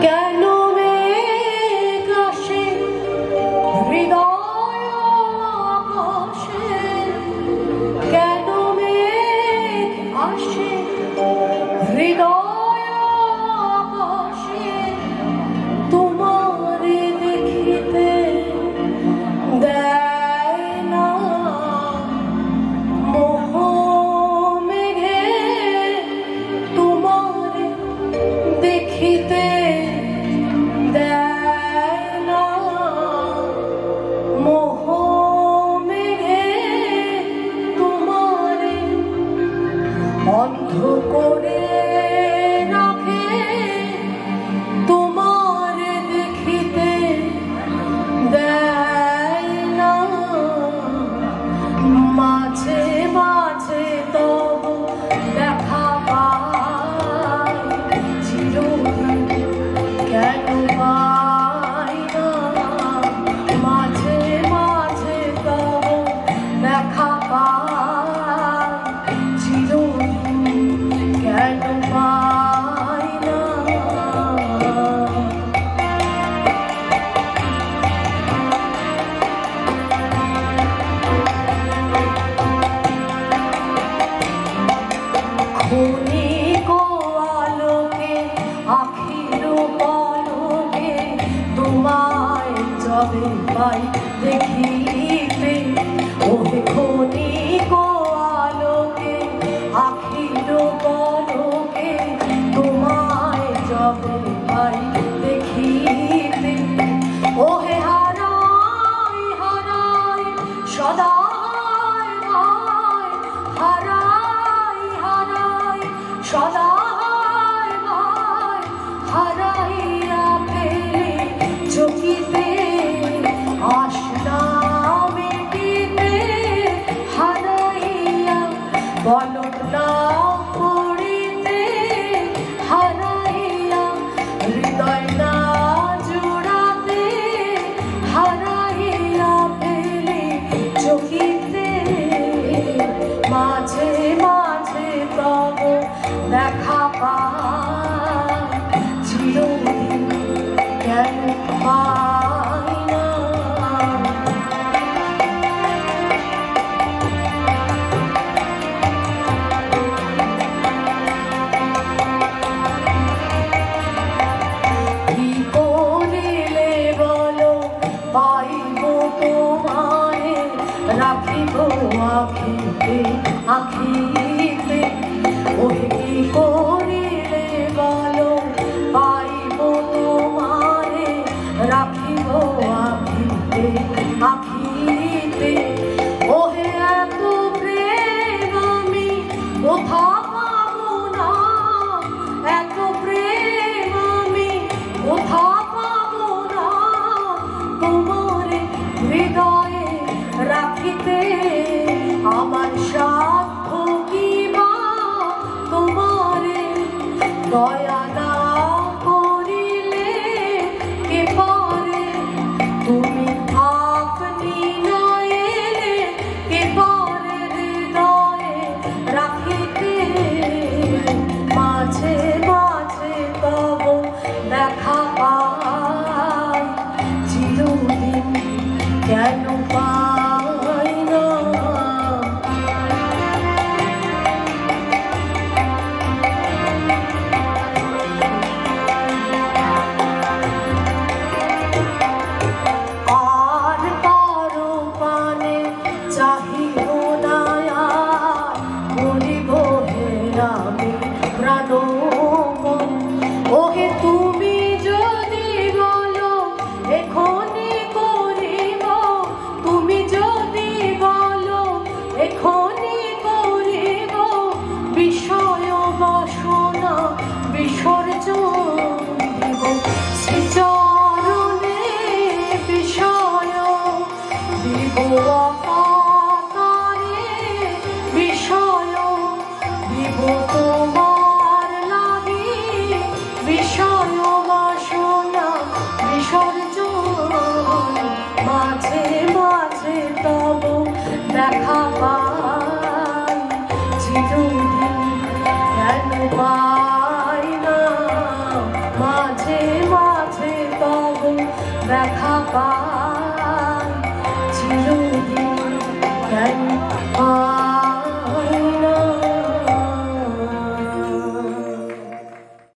কেন মেঘ আসে হৃদয় আকাশে, কেন মেঘ আসে হৃদয় আকাশে, তোমারে দেখিতে দেয় না মোহ মেঘে, তোমারে দেখিতে দেয় না মোহ মেঘে, তোমারে অন্ধ করে রাখে, তোমারে দেখিতে দেয় না। মাঝে মাঝে তবু দেখা পাই, চিরদিন কেন পাই না। মাঝে মাঝে তবু দেখা পাই, চিরদিন কেন পাই না। ক্ষণিক আলোকে আখির পলকে তোমায় যবে পাই দেখিতে, ওহে ক্ষণিক আলোকে আখির পলকে তোমায় যবে পাই দেখিতে, ওহে হারাই হারাই সদাই ভাই, হারাই হারাই সদাই ভাই, হারাইয়া ফেলে চকিতে আসনা মিটিতে, হারাইয়া বলক না পড়িতে, হারাইয়া হৃদয় না জুড়াতে, হারাইয়া ফেলে চকিতে। মাঝে মাঝে তব দেখা পাই, চিরদিন কেন পাই না। কি করিলে বলো পাইব তোমারে, রাখিব আখিতে আখিতে, ওহে কি করিলে বলো পাইব তোমারে, রাখিব আখিতে আখিতে, ওহে এত প্রেম আমি কোথা পাবো না, এত প্রেম আমি কোথা পাবো না, তোমারে হৃদয়ে রাখিতে আমার সাধ্য কি বা, তোমারে দেখা পাই চিরদিন